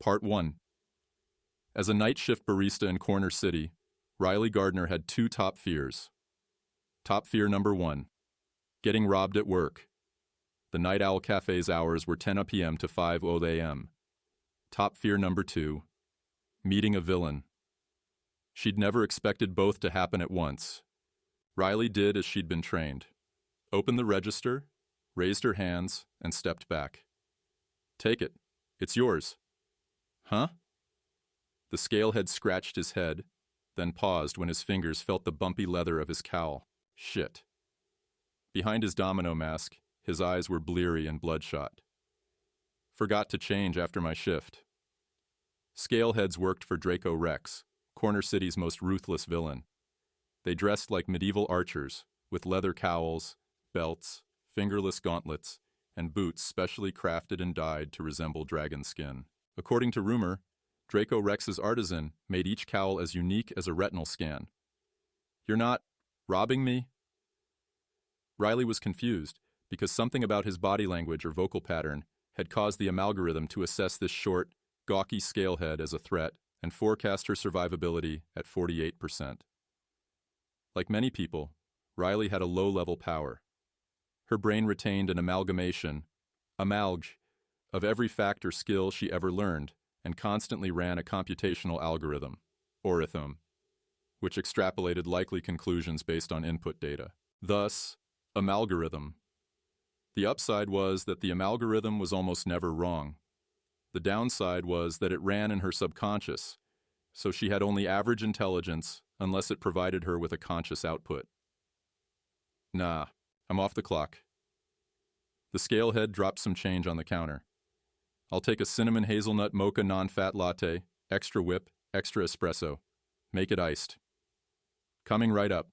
Part 1. As a night shift barista in Corner City, Riley Gardner had two top fears. Top fear number 1. Getting robbed at work. The Night Owl Cafe's hours were 10 p.m. to 5 a.m. Top fear number 2. Meeting a villain. She'd never expected both to happen at once. Riley did as she'd been trained. Opened the register, raised her hands, and stepped back. Take it. It's yours. Huh? The scalehead scratched his head, then paused when his fingers felt the bumpy leather of his cowl. Shit. Behind his domino mask, his eyes were bleary and bloodshot. Forgot to change after my shift. Scaleheads worked for Draco Rex, Corner City's most ruthless villain. They dressed like medieval archers, with leather cowls, belts, fingerless gauntlets, and boots specially crafted and dyed to resemble dragon skin. According to rumor, Draco Rex's artisan made each cowl as unique as a retinal scan. You're not robbing me? Riley was confused, because something about his body language or vocal pattern had caused the algorithm to assess this short, gawky scalehead as a threat and forecast her survivability at 48%. Like many people, Riley had a low-level power. Her brain retained an amalgamation, of every fact or skill she ever learned, and constantly ran a computational algorithm, orithome, which extrapolated likely conclusions based on input data. Thus, amalgorithm. The upside was that the amalgorithm was almost never wrong. The downside was that it ran in her subconscious, so she had only average intelligence unless it provided her with a conscious output. Nah, I'm off the clock. The scalehead dropped some change on the counter. I'll take a cinnamon hazelnut mocha non-fat latte, extra whip, extra espresso. Make it iced. Coming right up.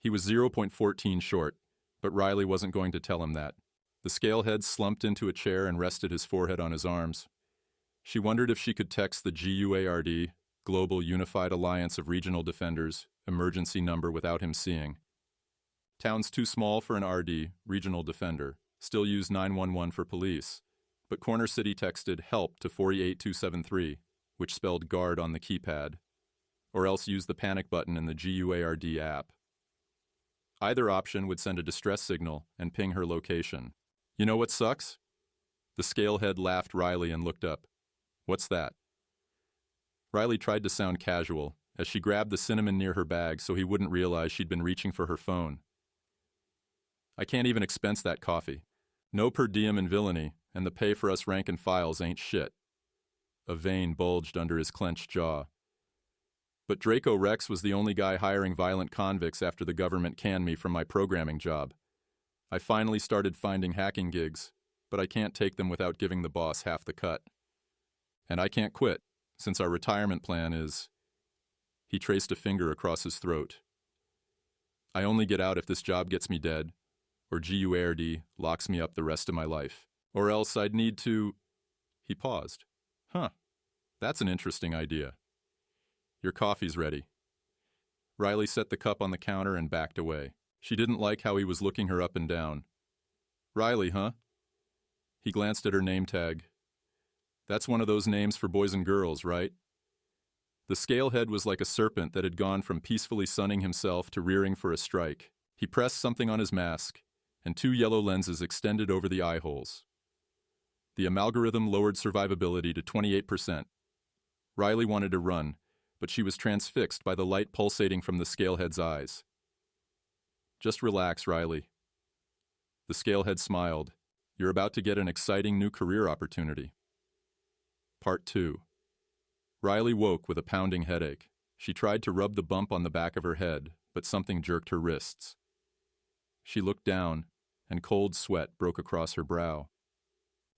He was 0.14 short, but Riley wasn't going to tell him that. The scalehead slumped into a chair and rested his forehead on his arms. She wondered if she could text the GUARD, Global Unified Alliance of Regional Defenders, emergency number without him seeing. Town's too small for an RD, Regional Defender, still use 911 for police, but Corner City texted HELP to 48273, which spelled guard on the keypad, or else use the panic button in the GUARD app. Either option would send a distress signal and ping her location. You know what sucks? The scalehead laughed Riley and looked up. What's that? Riley tried to sound casual, as she grabbed the cinnamon near her bag so he wouldn't realize she'd been reaching for her phone. I can't even expense that coffee. No per diem in villainy, and the pay for us rank and files ain't shit. A vein bulged under his clenched jaw. But Draco Rex was the only guy hiring violent convicts after the government canned me from my programming job. I finally started finding hacking gigs, but I can't take them without giving the boss half the cut. And I can't quit, since our retirement plan is... He traced a finger across his throat. I only get out if this job gets me dead, or GUARD locks me up the rest of my life. Or else I'd need to... He paused. Huh, that's an interesting idea. Your coffee's ready. Riley set the cup on the counter and backed away. She didn't like how he was looking her up and down. Riley, huh? He glanced at her name tag. That's one of those names for boys and girls, right? The scalehead was like a serpent that had gone from peacefully sunning himself to rearing for a strike. He pressed something on his mask, and two yellow lenses extended over the eye holes. The amalgorithm lowered survivability to 28%. Riley wanted to run, but she was transfixed by the light pulsating from the scalehead's eyes. Just relax, Riley. The scalehead smiled. You're about to get an exciting new career opportunity. Part 2. Riley woke with a pounding headache. She tried to rub the bump on the back of her head, but something jerked her wrists. She looked down, and cold sweat broke across her brow.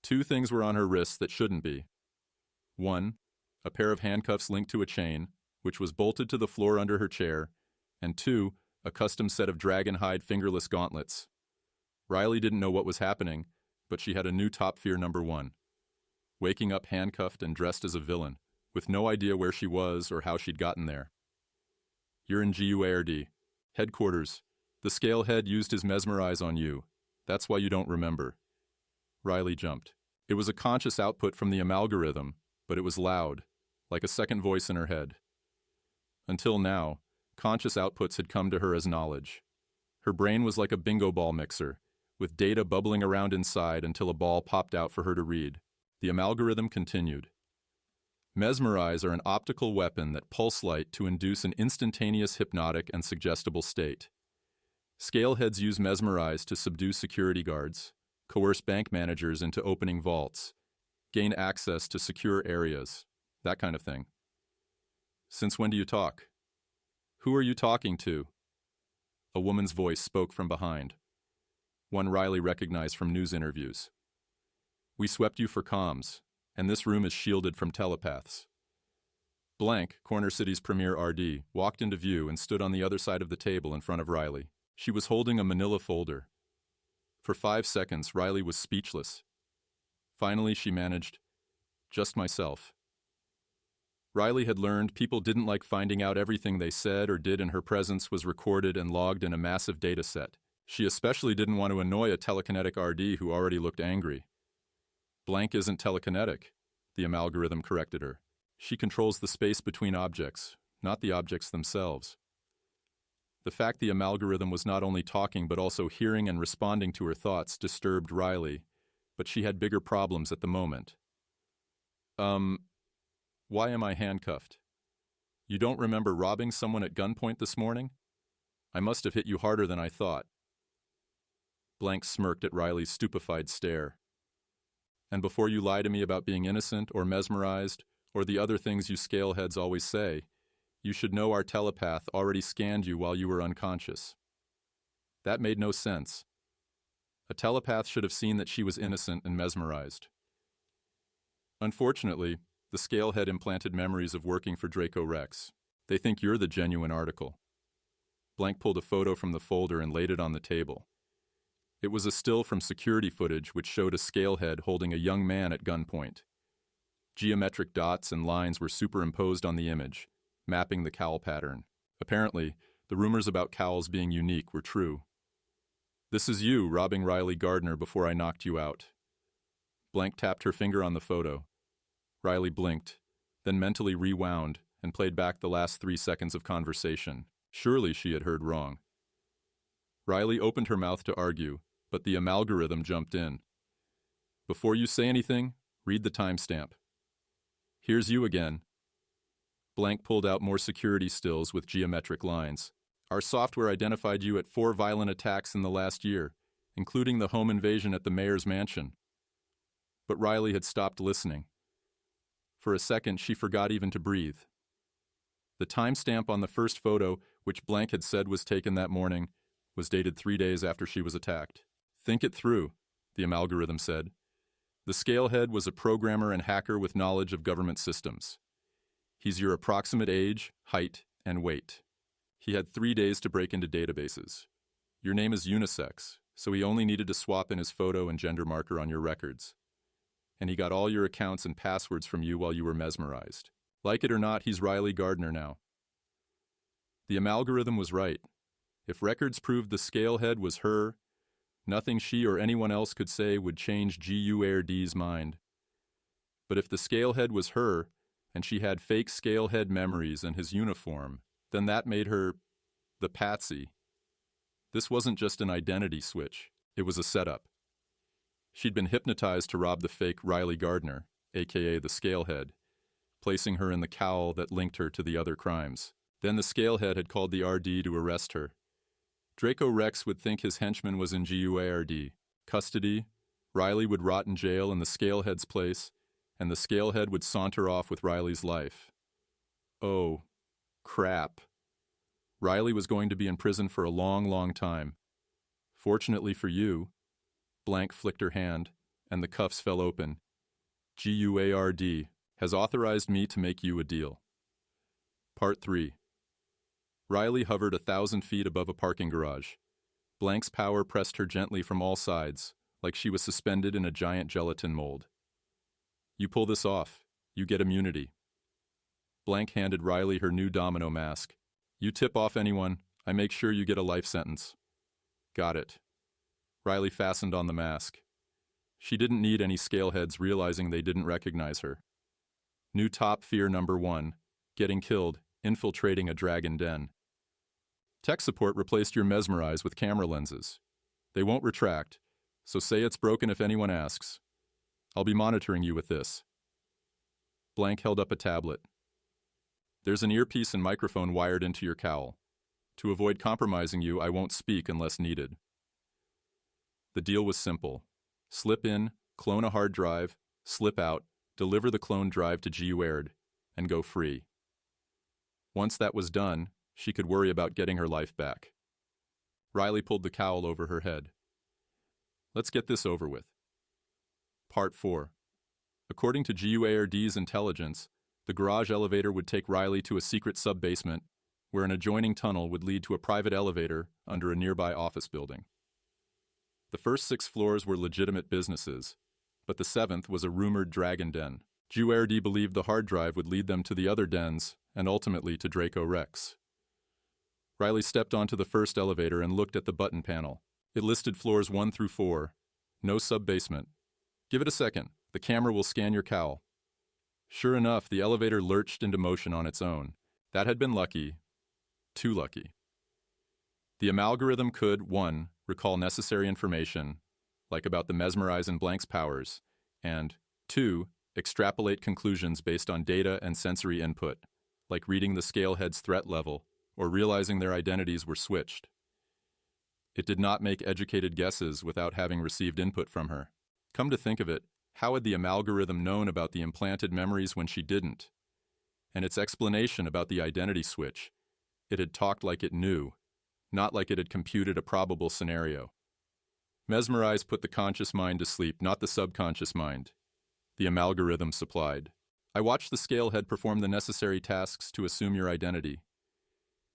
Two things were on her wrists that shouldn't be. 1, a pair of handcuffs linked to a chain, which was bolted to the floor under her chair, and 2, a custom set of dragon hide fingerless gauntlets. Riley didn't know what was happening, but she had a new top fear number 1. Waking up handcuffed and dressed as a villain, with no idea where she was or how she'd gotten there. You're in GUARD. Headquarters. The scalehead used his mesmerize on you. That's why you don't remember. Riley jumped. It was a conscious output from the amalgorithm, but it was loud, like a second voice in her head. Until now, conscious outputs had come to her as knowledge. Her brain was like a bingo ball mixer, with data bubbling around inside until a ball popped out for her to read. The amalgorithm continued. Mesmerize are an optical weapon that pulse light to induce an instantaneous hypnotic and suggestible state. Scaleheads use mesmerize to subdue security guards, coerce bank managers into opening vaults, gain access to secure areas, that kind of thing. Since when do you talk? Who are you talking to? A woman's voice spoke from behind, one Riley recognized from news interviews. We swept you for comms, and this room is shielded from telepaths. Blank, Corner City's premier RD, walked into view and stood on the other side of the table in front of Riley. She was holding a manila folder. For 5 seconds, Riley was speechless. Finally, she managed, "Just myself." Riley had learned people didn't like finding out everything they said or did in her presence was recorded and logged in a massive data set. She especially didn't want to annoy a telekinetic RD who already looked angry. Blank isn't telekinetic, the amalgorithm corrected her. She controls the space between objects, not the objects themselves. The fact the amalgorithm was not only talking but also hearing and responding to her thoughts disturbed Riley, but she had bigger problems at the moment. Why am I handcuffed? You don't remember robbing someone at gunpoint this morning? I must have hit you harder than I thought. Blank smirked at Riley's stupefied stare. And before you lie to me about being innocent or mesmerized, or the other things you scaleheads always say, you should know our telepath already scanned you while you were unconscious. That made no sense. A telepath should have seen that she was innocent and mesmerized. Unfortunately, the scalehead implanted memories of working for Draco Rex. They think you're the genuine article. Blank pulled a photo from the folder and laid it on the table. It was a still from security footage which showed a scalehead holding a young man at gunpoint. Geometric dots and lines were superimposed on the image, mapping the cowl pattern. Apparently, the rumors about cowls being unique were true. This is you robbing Riley Gardner before I knocked you out. Blank tapped her finger on the photo. Riley blinked, then mentally rewound and played back the last 3 seconds of conversation. Surely she had heard wrong. Riley opened her mouth to argue, but the amalgorithm jumped in. Before you say anything, read the timestamp. Here's you again. Blank pulled out more security stills with geometric lines. Our software identified you at 4 violent attacks in the last year, including the home invasion at the mayor's mansion. But Riley had stopped listening. For a second, she forgot even to breathe. The timestamp on the first photo, which Blank had said was taken that morning, was dated 3 days after she was attacked. Think it through, the amalgorithm said. The scalehead was a programmer and hacker with knowledge of government systems. He's your approximate age, height, and weight. He had 3 days to break into databases. Your name is unisex, so he only needed to swap in his photo and gender marker on your records. And he got all your accounts and passwords from you while you were mesmerized. Like it or not, he's Riley Gardner now. The amalgorithm was right. If records proved the scalehead was her, nothing she or anyone else could say would change GUARD's mind. But if the scalehead was her, and she had fake scalehead memories and his uniform, then that made her the patsy. This wasn't just an identity switch, it was a setup. She'd been hypnotized to rob the fake Riley Gardner, aka the scalehead, placing her in the cowl that linked her to the other crimes. Then the scalehead had called the RD to arrest her. Draco Rex would think his henchman was in GUARD. Custody, Riley would rot in jail in the scalehead's place, and the scalehead would saunter off with Riley's life. Oh, crap. Riley was going to be in prison for a long, long time. Fortunately for you, Blank flicked her hand, and the cuffs fell open. GUARD has authorized me to make you a deal. Part 3. Riley hovered 1,000 feet above a parking garage. Blank's power pressed her gently from all sides, like she was suspended in a giant gelatin mold. You pull this off, you get immunity. Blank handed Riley her new domino mask. You tip off anyone, I make sure you get a life sentence. Got it. Riley fastened on the mask. She didn't need any scaleheads realizing they didn't recognize her. New top fear number 1. Getting killed, infiltrating a dragon den. Tech support replaced your mesmerize with camera lenses. They won't retract, so say it's broken if anyone asks. I'll be monitoring you with this. Blank held up a tablet. There's an earpiece and microphone wired into your cowl. To avoid compromising you, I won't speak unless needed. The deal was simple. Slip in, clone a hard drive, slip out, deliver the cloned drive to GUAird, and go free. Once that was done, she could worry about getting her life back. Riley pulled the cowl over her head. Let's get this over with. Part 4. According to GUAird's intelligence, the garage elevator would take Riley to a secret sub-basement, where an adjoining tunnel would lead to a private elevator under a nearby office building. The first 6 floors were legitimate businesses, but the 7th was a rumored dragon den. GUAird believed the hard drive would lead them to the other dens and ultimately to Draco Rex. Riley stepped onto the first elevator and looked at the button panel. It listed floors 1 through 4, no sub-basement. Give it a second, the camera will scan your cowl. Sure enough, the elevator lurched into motion on its own. That had been lucky. Too lucky. The amalgorithm could, 1, recall necessary information, like about the mesmerize and blank's powers, and 2, extrapolate conclusions based on data and sensory input, like reading the scalehead's threat level or realizing their identities were switched. It did not make educated guesses without having received input from her. Come to think of it, how had the amalgorithm known about the implanted memories when she didn't? And its explanation about the identity switch, it had talked like it knew, not like it had computed a probable scenario. Mesmerize put the conscious mind to sleep, not the subconscious mind. The amalgorithm supplied. I watched the scalehead perform the necessary tasks to assume your identity.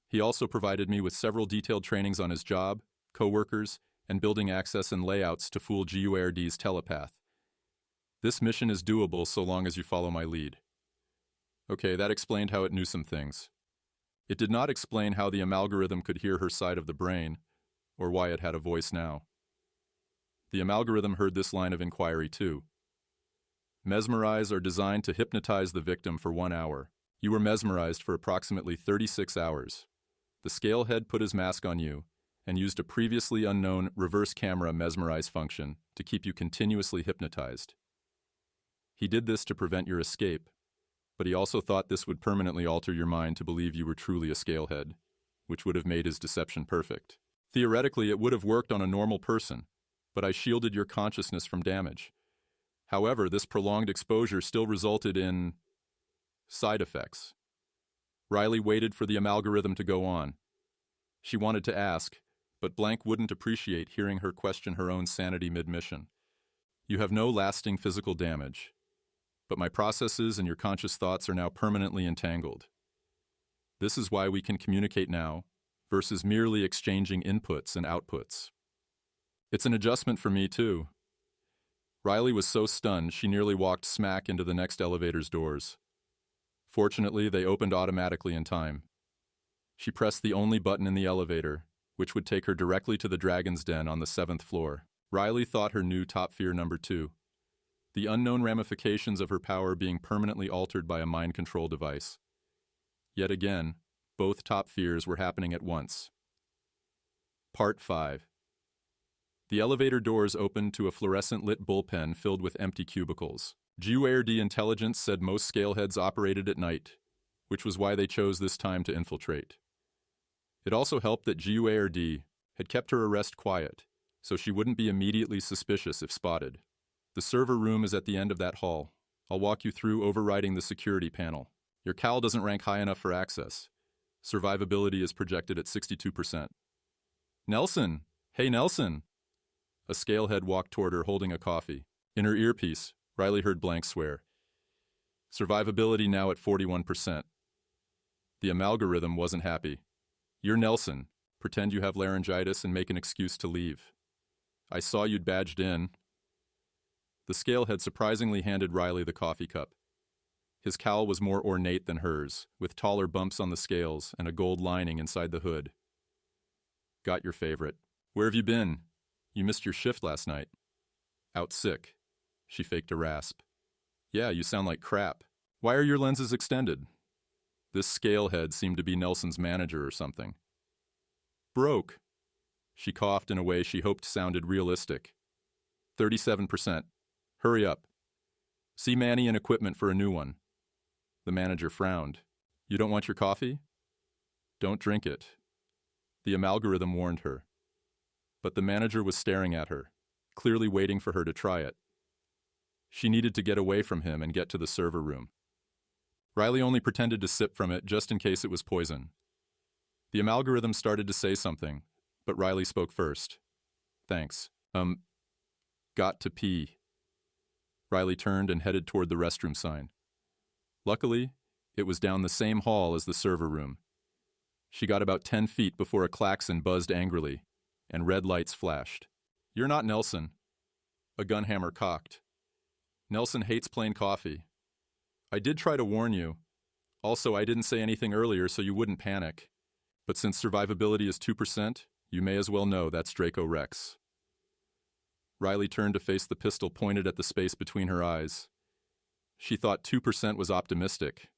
He also provided me with several detailed trainings on his job, co-workers, and building access and layouts to fool GUAird's telepath. This mission is doable so long as you follow my lead. Okay, that explained how it knew some things. It did not explain how the amalgorithm could hear her side of the brain, or why it had a voice now. The amalgorithm heard this line of inquiry too. Mesmerize are designed to hypnotize the victim for 1 hour. You were mesmerized for approximately 36 hours. The scalehead put his mask on you and used a previously unknown reverse camera mesmerize function to keep you continuously hypnotized. He did this to prevent your escape, but he also thought this would permanently alter your mind to believe you were truly a scalehead, which would have made his deception perfect. Theoretically, it would have worked on a normal person, but I shielded your consciousness from damage. However, this prolonged exposure still resulted in side effects. Riley waited for the amalgorithm to go on. She wanted to ask, but Blank wouldn't appreciate hearing her question her own sanity mid-mission. You have no lasting physical damage, but my processes and your conscious thoughts are now permanently entangled. This is why we can communicate now, versus merely exchanging inputs and outputs. It's an adjustment for me, too. Riley was so stunned she nearly walked smack into the next elevator's doors. Fortunately, they opened automatically in time. She pressed the only button in the elevator, which would take her directly to the dragon's den on the 7th floor. Riley thought her new top fear number 2. The unknown ramifications of her power being permanently altered by a mind control device. Yet again, both top fears were happening at once. Part 5. The elevator doors opened to a fluorescent-lit bullpen filled with empty cubicles. GUAird intelligence said most scaleheads operated at night, which was why they chose this time to infiltrate. It also helped that GUAird had kept her arrest quiet, so she wouldn't be immediately suspicious if spotted. The server room is at the end of that hall. I'll walk you through overriding the security panel. Your cowl doesn't rank high enough for access. Survivability is projected at 62%. Nelson! Hey, Nelson! A scalehead walked toward her holding a coffee. In her earpiece, Riley heard Blank swear. Survivability now at 41%. The amalgorithm wasn't happy. You're Nelson. Pretend you have laryngitis and make an excuse to leave. I saw you'd badged in. The scalehead surprisingly handed Riley the coffee cup. His cowl was more ornate than hers, with taller bumps on the scales and a gold lining inside the hood. Got your favorite. Where have you been? You missed your shift last night. Out sick. She faked a rasp. Yeah, you sound like crap. Why are your lenses extended? This scale head seemed to be Nelson's manager or something. Broke. She coughed in a way she hoped sounded realistic. 37%. Hurry up. See Manny and equipment for a new one. The manager frowned. You don't want your coffee? Don't drink it. The amalgorithm warned her. But the manager was staring at her, clearly waiting for her to try it. She needed to get away from him and get to the server room. Riley only pretended to sip from it just in case it was poison. The amalgorithm started to say something, but Riley spoke first. Thanks. Got to pee. Riley turned and headed toward the restroom sign. Luckily, it was down the same hall as the server room. She got about 10 feet before a klaxon buzzed angrily, and red lights flashed. You're not Nelson. A gun hammer cocked. Nelson hates plain coffee. I did try to warn you. Also, I didn't say anything earlier so you wouldn't panic. But since survivability is 2%, you may as well know that's Draco Rex. Riley turned to face the pistol pointed at the space between her eyes. She thought 2% was optimistic.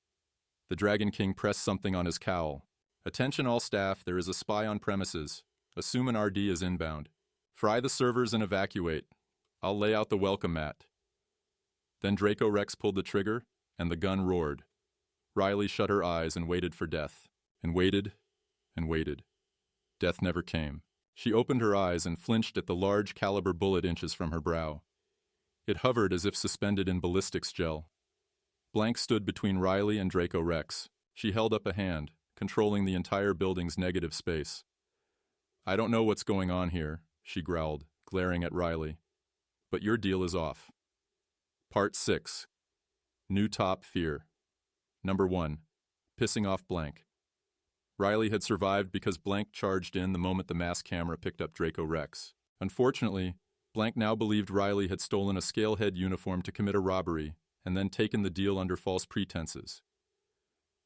The Dragon King pressed something on his cowl. Attention all staff, there is a spy on premises. Assume an RD is inbound. Fry the servers and evacuate. I'll lay out the welcome mat. Then Draco Rex pulled the trigger, and the gun roared. Riley shut her eyes and waited for death. And waited, and waited. Death never came. She opened her eyes and flinched at the large caliber bullet inches from her brow. It hovered as if suspended in ballistics gel. Blank stood between Riley and Draco Rex. She held up a hand, controlling the entire building's negative space. I don't know what's going on here, she growled, glaring at Riley. But your deal is off. Part 6. New top fear. Number 1. Pissing off Blank. Riley had survived because Blank charged in the moment the mass camera picked up Draco Rex. Unfortunately, Blank now believed Riley had stolen a scalehead uniform to commit a robbery and then taken the deal under false pretenses.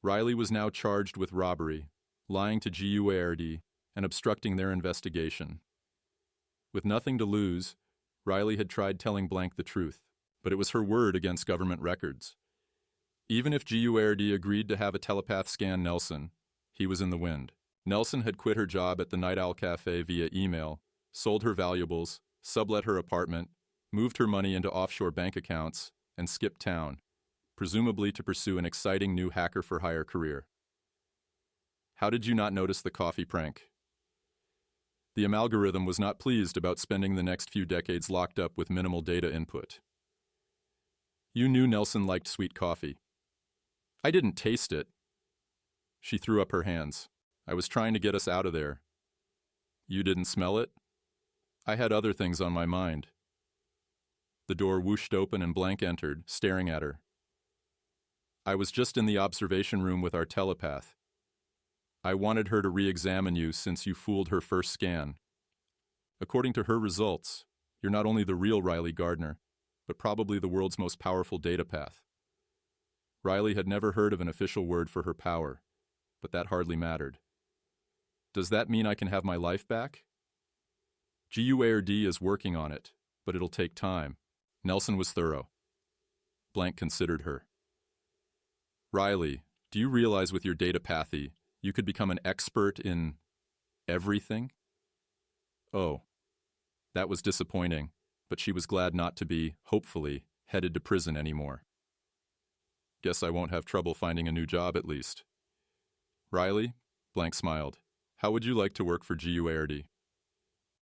Riley was now charged with robbery, lying to GUARD, and obstructing their investigation. With nothing to lose, Riley had tried telling Blank the truth, but it was her word against government records. Even if GUARD agreed to have a telepath scan Nelson, he was in the wind. Nelson had quit her job at the Night Owl Cafe via email, sold her valuables, sublet her apartment, moved her money into offshore bank accounts, and skipped town, presumably to pursue an exciting new hacker-for-hire career. How did you not notice the coffee prank? The amalgorithm was not pleased about spending the next few decades locked up with minimal data input. You knew Nelson liked sweet coffee. I didn't taste it. She threw up her hands. I was trying to get us out of there. You didn't smell it? I had other things on my mind. The door whooshed open and Blank entered, staring at her. I was just in the observation room with our telepath. I wanted her to re-examine you since you fooled her first scan. According to her results, you're not only the real Riley Gardner, but probably the world's most powerful data path. Riley had never heard of an official word for her power, but that hardly mattered. Does that mean I can have my life back? GUARD is working on it, but it'll take time. Nelson was thorough. Blank considered her. Riley, do you realize with your datapathy, you could become an expert in everything? Oh, that was disappointing, but she was glad not to be, hopefully, headed to prison anymore. Guess I won't have trouble finding a new job at least. Riley, Blank smiled. How would you like to work for GUARD?